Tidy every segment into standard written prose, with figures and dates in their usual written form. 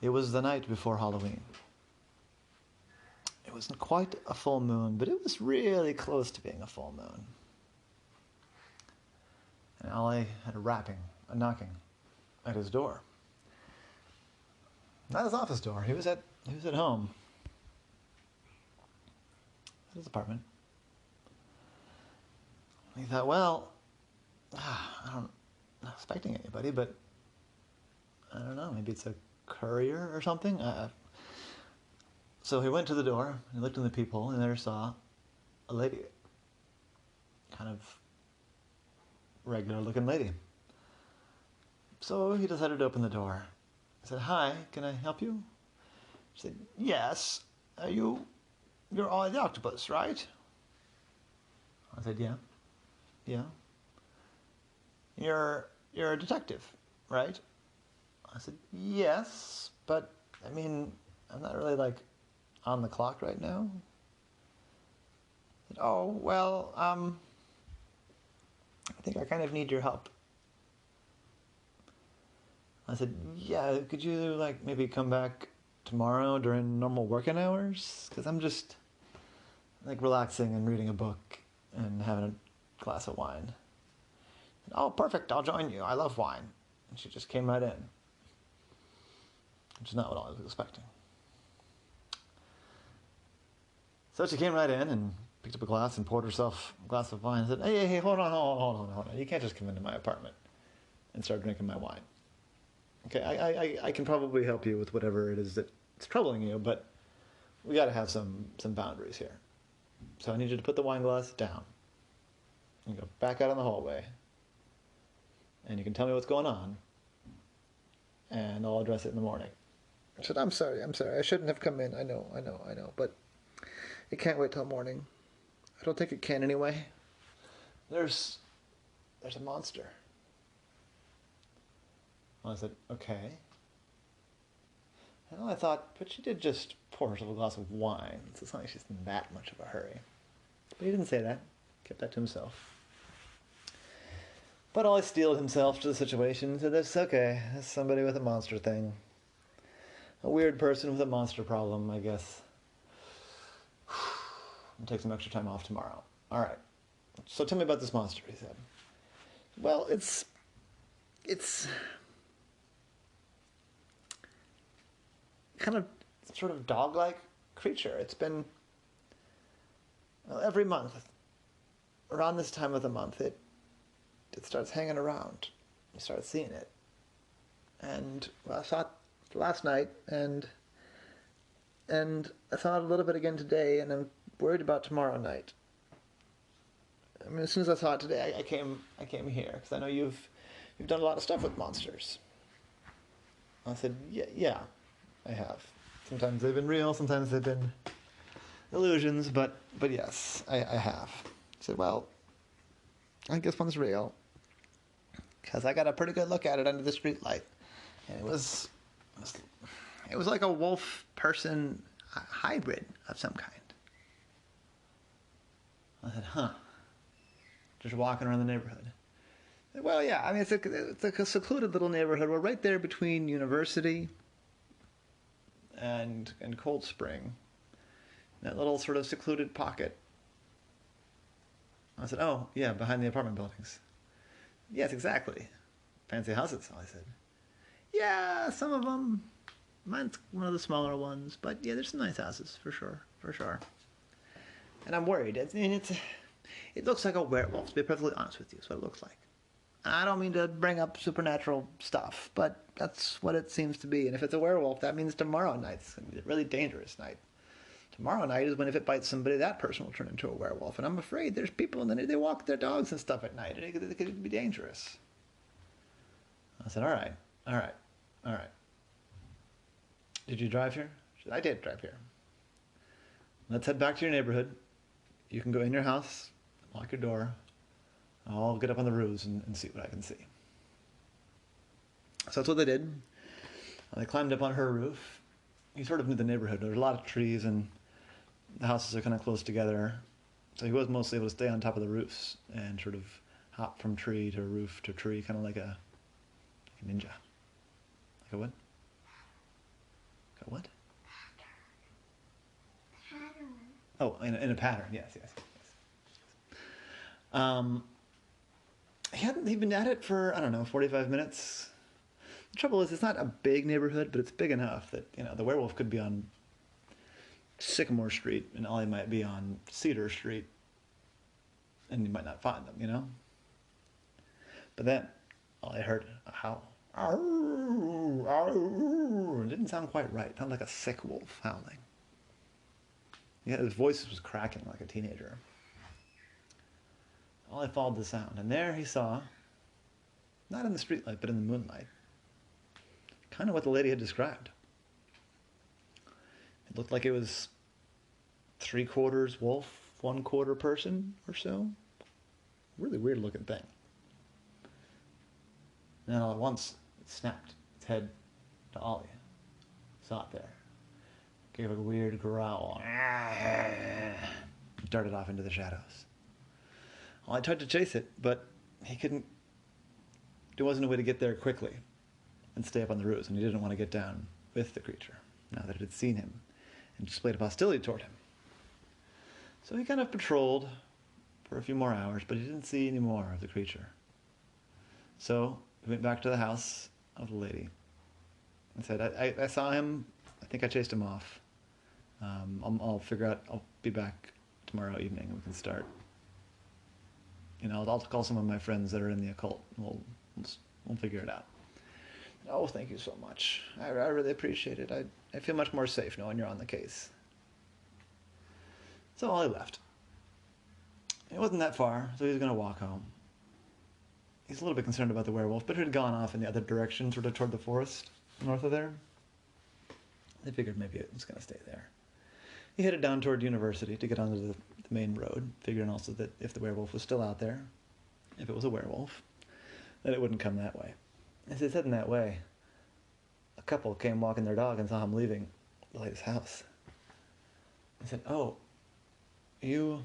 It was the night before Halloween. It wasn't quite a full moon, but it was really close to being a full moon. And Ollie had a knocking at his door. Not his office door. He was at home. At his apartment. He thought, well, I'm not expecting anybody, but I don't know, maybe it's a courier or something. So he went to the door, he looked in the peephole, and there saw a lady. Kind of regular looking lady. So he decided to open the door. He said, "Hi, can I help you?" She said, "Yes. You're Ollie the Octopus, right?" I said, "Yeah. Yeah." You're a detective, right?" I said, "Yes, but I mean, I'm not really like on the clock right now." I said, "Oh, well, I think I kind of need your help." I said, "Yeah, could you like maybe come back tomorrow during normal working hours? Because I'm just like relaxing and reading a book and having a glass of wine." "Oh, perfect, I'll join you. I love wine." And she just came right in, which is not what I was expecting. So she came right in and picked up a glass and poured herself a glass of wine and said, Hey, hold on. You can't just come into my apartment and start drinking my wine. Okay, I can probably help you with whatever it is that's troubling you, but we got to have some boundaries here. So I need you to put the wine glass down and go back out in the hallway, and you can tell me what's going on, and I'll address it in the morning. I said, I'm sorry. I shouldn't have come in. I know, but it can't wait till morning. I don't think it can anyway. There's a monster." I said, "Okay." And I thought, but she did just pour herself a glass of wine, so it's not like she's in that much of a hurry. But he didn't say that. Kept that to himself. But Ollie steeled himself to the situation and said, "That's okay. That's somebody with a monster thing. A weird person with a monster problem, I guess. I'll take some extra time off tomorrow." "All right. So tell me about this monster," he said. "Well, it's kind of sort of dog-like creature. It's been every month, around this time of the month, it starts hanging around. You start seeing it. And well, I saw it last night, and I saw it a little bit again today, and I'm worried about tomorrow night. I mean, as soon as I saw it today, I came here because I know you've done a lot of stuff with monsters." I said, "Yeah, I have. Sometimes they've been real, sometimes they've been illusions, but yes, I have." He said, "Well, I guess one's real because I got a pretty good look at it under the street light, and it was like a wolf person hybrid of some kind." I said, "Huh? Just walking around the neighborhood?" "Well, yeah. I mean, it's a secluded little neighborhood. We're right there between University and Cold Spring. That little sort of secluded pocket." I said, "Oh, yeah, behind the apartment buildings." "Yes, exactly. Fancy houses," I said. "Yeah, some of them. Mine's one of the smaller ones, but yeah, there's some nice houses for sure. And I'm worried. I mean, it looks like a werewolf, to be perfectly honest with you. That's what it looks like. I don't mean to bring up supernatural stuff, but that's what it seems to be. And if it's a werewolf, that means tomorrow night's going to be a really dangerous night. Tomorrow night is when if it bites somebody, that person will turn into a werewolf. And I'm afraid there's people, and they walk their dogs and stuff at night, and it could be dangerous." I said, all right. "Did you drive here?" She said, "I did drive here." "Let's head back to your neighborhood. You can go in your house, lock your door. I'll get up on the roofs and see what I can see." So that's what they did. They climbed up on her roof. He sort of knew the neighborhood. There were a lot of trees, and the houses are kind of close together. So he was mostly able to stay on top of the roofs and sort of hop from tree to roof to tree, kind of like a ninja. Like a what? Oh, in a pattern. Yes. Um, he'd been at it for, I don't know, 45 minutes. The trouble is, it's not a big neighborhood, but it's big enough that, the werewolf could be on Sycamore Street and Ollie might be on Cedar Street, and you might not find them. But then Ollie heard a howl. Arr, arr. It didn't sound quite right. It sounded like a sick wolf howling. Yeah, his voice was cracking like a teenager. Ollie followed the sound, and there he saw, not in the streetlight, but in the moonlight, kind of what the lady had described. It looked like it was 3/4 wolf, 1/4 person or so. Really weird looking thing. And then all at once, it snapped its head to Ollie. Saw it there. Gave a weird growl. Darted off into the shadows. Ollie tried to chase it, but he couldn't. There wasn't a way to get there quickly and stay up on the roofs, and he didn't want to get down with the creature now that it had seen him and displayed hostility toward him. So he kind of patrolled for a few more hours, but he didn't see any more of the creature. So he went back to the house of the lady and said, I saw him. I think I chased him off. I'll figure out. I'll be back tomorrow evening and we can start. I'll call some of my friends that are in the occult and we'll figure it out. Oh, thank you so much. I really appreciate it. I feel much more safe knowing you're on the case. So Ollie left. It wasn't that far, so he was going to walk home. He's a little bit concerned about the werewolf, but it had gone off in the other direction, sort of toward the forest north of there. They figured maybe it was going to stay there. He headed down toward University to get onto the main road, figuring also that if the werewolf was still out there, if it was a werewolf, then it wouldn't come that way. As he's heading that way, a couple came walking their dog and saw him leaving the lady's house. He said, "Oh, you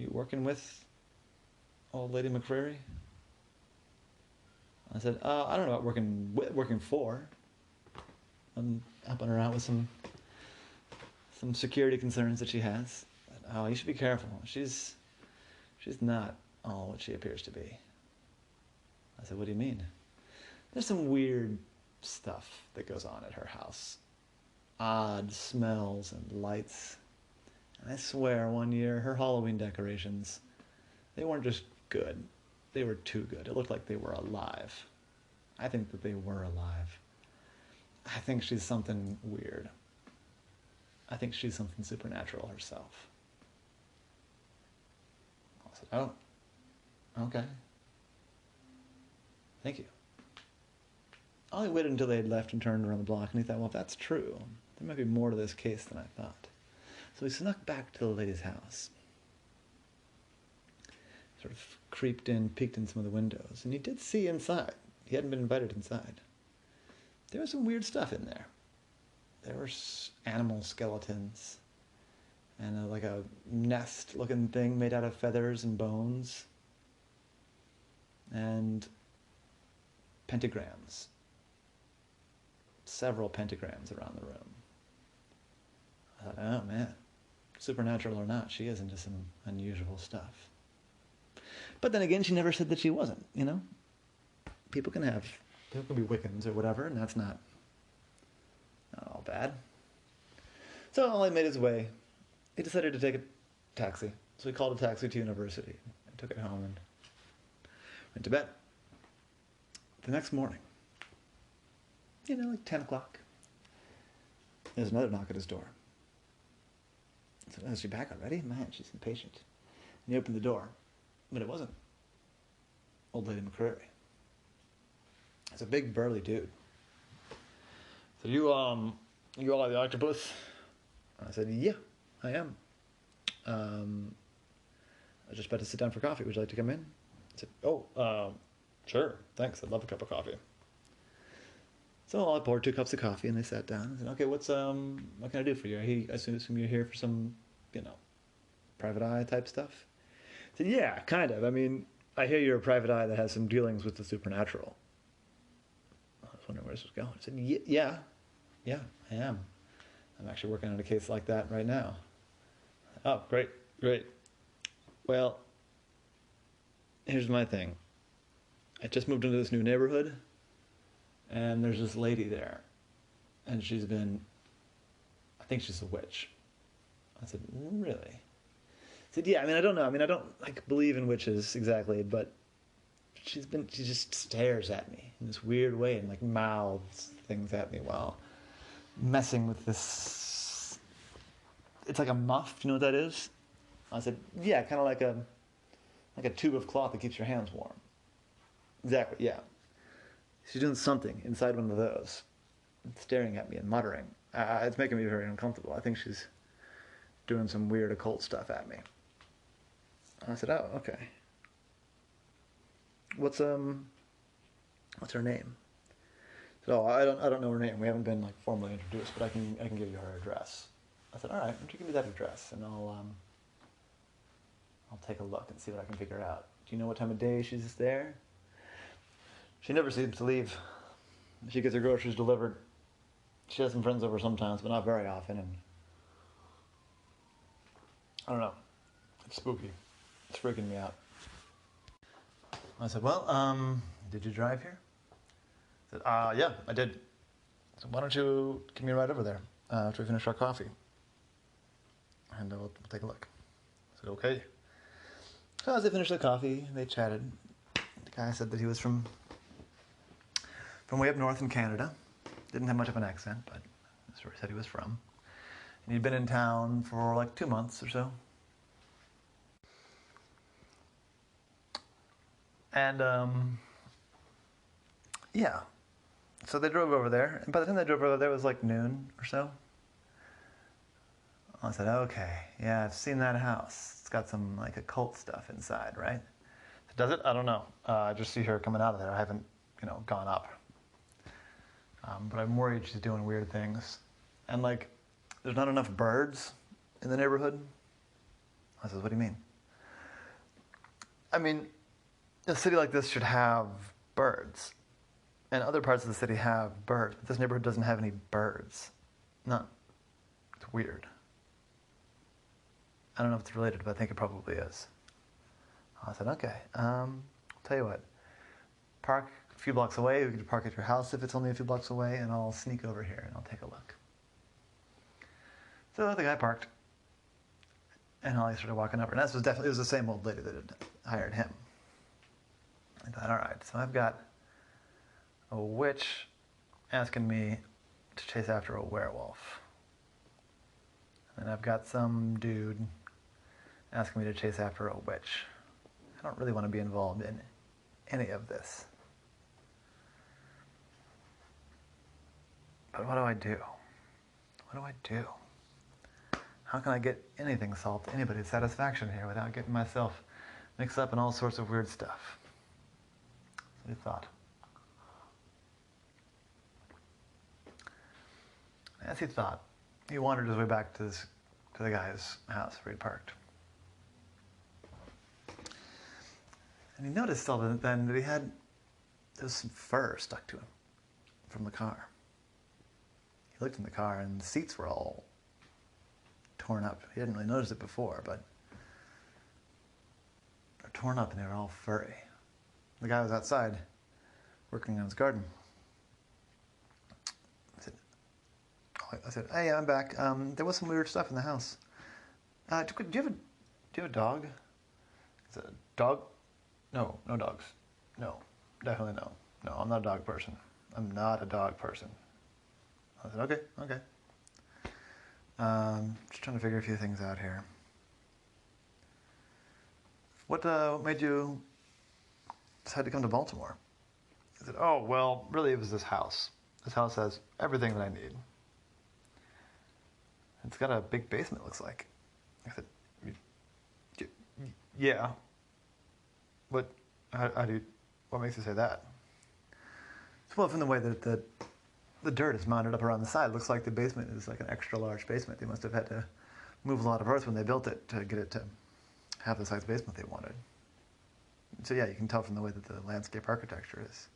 working with old Lady McCreary?" I said, "I don't know about working for. I'm helping her out with some security concerns that she has. Oh, you should be careful. She's not all what she appears to be." I said, "What do you mean?" "There's some weird stuff that goes on at her house. Odd smells and lights. And I swear one year her Halloween decorations, they weren't just good. They were too good. It looked like they were alive. I think that they were alive. I think she's something weird. I think she's something supernatural herself." I said, "Oh, okay. Thank you." Ollie waited until they had left and turned around the block, and he thought, well, if that's true, there might be more to this case than I thought. So he snuck back to the lady's house. Sort of creeped in, peeked in some of the windows, and he did see inside. He hadn't been invited inside. There was some weird stuff in there. There were animal skeletons, and like a nest-looking thing made out of feathers and bones, and pentagrams. Several pentagrams around the room. I thought, oh man, supernatural or not, she is into some unusual stuff. But then again, she never said that she wasn't, People can be Wiccans or whatever, and that's not all bad. So Ollie made his way. He decided to take a taxi. So he called a taxi to University and took it home and went to bed. The next morning, like 10 o'clock, there's another knock at his door. I said, "Oh, is she back already? Man, she's impatient." And he opened the door, but it wasn't old Lady McCreary. It's a big, burly dude. So you all the octopus? I said, "Yeah, I am. I was just about to sit down for coffee. Would you like to come in?" I said, "Oh, sure, thanks. I'd love a cup of coffee." So I poured 2 cups of coffee, and they sat down. I said, "Okay, what can I do for you? I assume you're here for some, private eye type stuff?" I said, "Yeah, kind of. I mean, I hear you're a private eye that has some dealings with the supernatural." I was wondering where this was going. I said, yeah, I am. I'm actually working on a case like that right now." Oh, great, great. Well, here's my thing. I just moved into this new neighborhood, and there's this lady there, and I think she's a witch. I said, really? I said, yeah, I mean, I don't know. I mean, I don't, like, believe in witches exactly, but she just stares at me in this weird way and, like, mouths things at me while messing with this. It's like a muff. Do you know what that is? I said, yeah, kind of like a tube of cloth that keeps your hands warm. Exactly, yeah. She's doing something inside one of those, staring at me and muttering. It's making me very uncomfortable. I think she's doing some weird occult stuff at me. I said, oh, okay. What's her name? She said, oh, I don't know her name. We haven't been like formally introduced, but I can give you her address. I said, all right, why don't you give me that address, and I'll take a look and see what I can figure out. Do you know what time of day she's there? She never seems to leave. She gets her groceries delivered. She has some friends over sometimes, but not very often. And I don't know. It's spooky. It's freaking me out. I said, well, did you drive here? I said, yeah, I did. So why don't you give me a ride over there after we finish our coffee? And we'll take a look. I said, okay. So as they finished their coffee, they chatted. The guy said that he was from way up north in Canada. Didn't have much of an accent, but that's where he said he was from. And he'd been in town for like 2 months or so. And, yeah. So they drove over there. And by the time they drove over there, it was like noon or so. I said, okay, yeah, I've seen that house. It's got some like occult stuff inside, right? Does it? I don't know. I just see her coming out of there. I haven't, gone up. But I'm worried she's doing weird things. And, like, there's not enough birds in the neighborhood. I said, what do you mean? I mean, a city like this should have birds. And other parts of the city have birds. But this neighborhood doesn't have any birds. None. It's weird. I don't know if it's related, but I think it probably is. I said, okay, tell you what. Park a few blocks away. We could park at your house if it's only a few blocks away, and I'll sneak over here and I'll take a look. So the guy parked, and Ollie started walking over. And it was the same old lady that had hired him. I thought, all right, so I've got a witch asking me to chase after a werewolf. And I've got some dude asking me to chase after a witch. I don't really want to be involved in any of this. But what do I do? What do I do? How can I get anything solved to anybody's satisfaction here without getting myself mixed up in all sorts of weird stuff? So he thought. As he thought, he wandered his way back to the guy's house where he'd parked. And he noticed all then that there was some fur stuck to him from the car. He looked in the car and the seats were all torn up. He hadn't really noticed it before, but they're torn up and they were all furry. The guy was outside working on his garden. I said, hey, I'm back. There was some weird stuff in the house. Do you have a dog? Is it a dog? No dogs. No, definitely no. No, I'm not a dog person. I'm not a dog person. I said, okay. Just trying to figure a few things out here. What made you decide to come to Baltimore? I said, oh, well, really it was this house. This house has everything that I need. It's got a big basement, it looks like. I said, yeah. What makes you say that? Well, from the way that the dirt is mounted up around the side, it looks like the basement is like an extra large basement. They must have had to move a lot of earth when they built it to get it to have the size basement they wanted. So yeah, you can tell from the way that the landscape architecture is.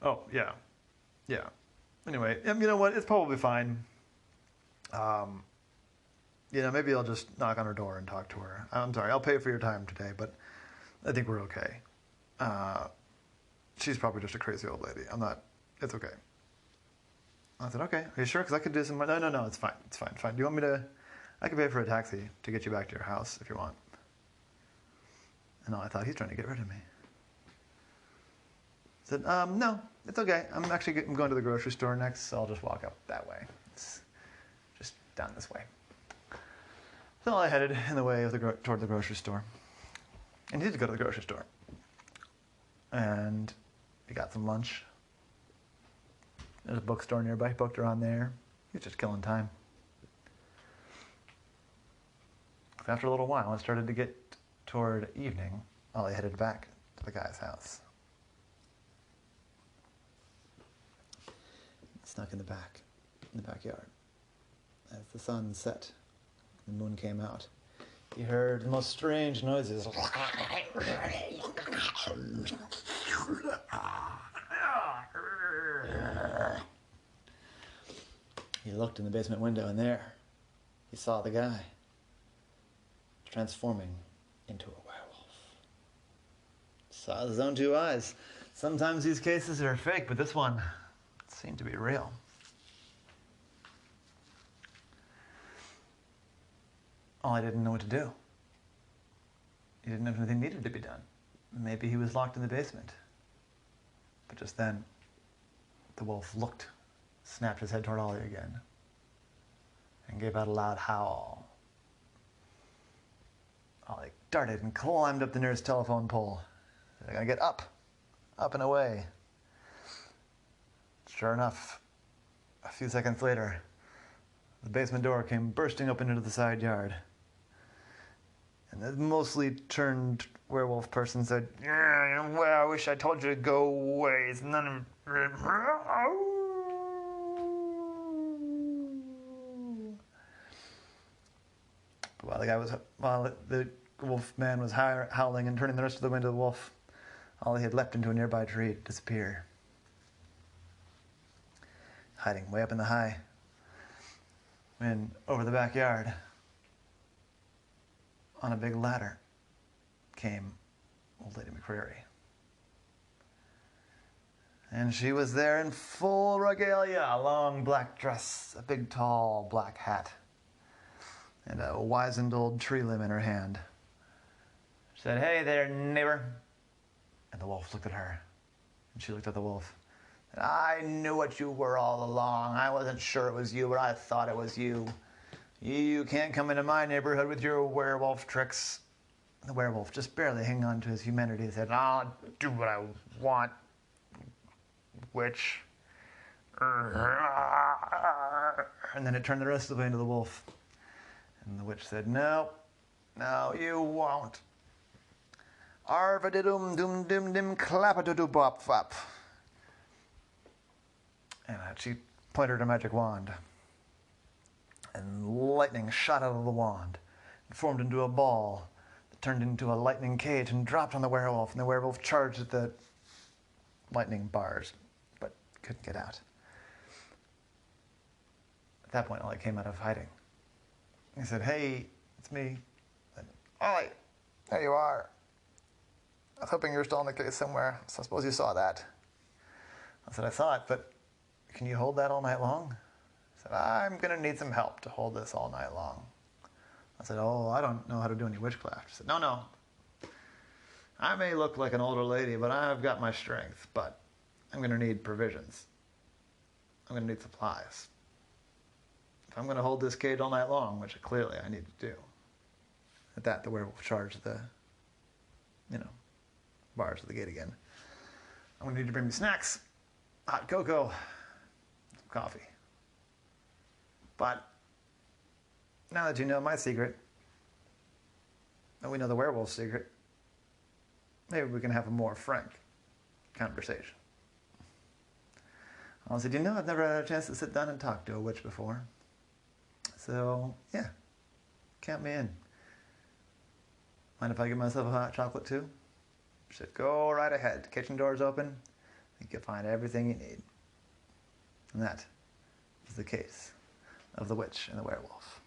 Oh, yeah. Anyway, you know what? It's probably fine. maybe I'll just knock on her door and talk to her. I'm sorry, I'll pay for your time today, but I think we're okay. She's probably just a crazy old lady. It's okay. I said, okay, are you sure? Because I could do some, no, it's fine. Do you want me to, I can pay for a taxi to get you back to your house if you want. And I thought, he's trying to get rid of me. I said, no, it's okay. I'm going to the grocery store next, so I'll just walk up that way. It's just down this way. So I headed in the way of toward the grocery store. And he did go to the grocery store. And he got some lunch. There's a bookstore nearby. He booked her on there. He was just killing time. After a little while, it started to get toward evening. Ollie headed back to the guy's house. Snuck in the backyard. As the sun set, the moon came out. He heard the most strange noises. He looked in the basement window, and there he saw the guy transforming into a werewolf. Saw his own two eyes. Sometimes these cases are fake, but this one seemed to be real. Ollie didn't know what to do. He didn't know if anything needed to be done. Maybe he was locked in the basement. But just then, the wolf looked, snapped his head toward Ollie again, and gave out a loud howl. Ollie darted and climbed up the nearest telephone pole. They're gonna get up and away. Sure enough, a few seconds later, the basement door came bursting open into the side yard. And the mostly turned werewolf person said, "Yeah, well, I wish I told you to go away. It's none of..." While the wolf man was howling and turning the rest of the way into the wolf, Ollie had leapt into a nearby tree to disappear. Hiding way up in the high, when over the backyard, on a big ladder, came old Lady McCreary. And she was there in full regalia, a long black dress, a big tall black hat, and a wizened old tree limb in her hand. She said, "Hey there, neighbor." And the wolf looked at her, and she looked at the wolf. "I knew what you were all along. I wasn't sure it was you, but I thought it was you. You can't come into my neighborhood with your werewolf tricks." The werewolf, just barely hanging on to his humanity, said, "I'll do what I want, witch." And then it turned the rest of the way into the wolf. And the witch said, "No, you won't. Arva-de-dum, dum-dim-dim, clap-a-do-do-bop-fop." And she pointed her magic wand. And lightning shot out of the wand and formed into a ball that turned into a lightning cage and dropped on the werewolf. And the werewolf charged at the lightning bars, but couldn't get out. At that point, Ollie came out of hiding. He said, "Hey, it's me." And, "Ollie, there you are. I was hoping you were still in the case somewhere, so I suppose you saw that." I said, "I saw it, but can you hold that all night long?" I said, "I'm going to need some help to hold this all night long." I said, "Oh, I don't know how to do any witchcraft." She said, No. I may look like an older lady, but I've got my strength, but I'm going to need provisions. I'm going to need supplies. If I'm going to hold this cage all night long, which clearly I need to do." At that, the werewolf charged the, bars of the gate again. "I'm going to need to bring me snacks, hot cocoa, some coffee. But now that you know my secret, and we know the werewolf's secret, maybe we can have a more frank conversation." I said, "I've never had a chance to sit down and talk to a witch before. So, yeah, count me in. Mind if I give myself a hot chocolate too?" She said, "Go right ahead. Kitchen door's open. I think you'll find everything you need." And that is the case of the witch and the werewolf.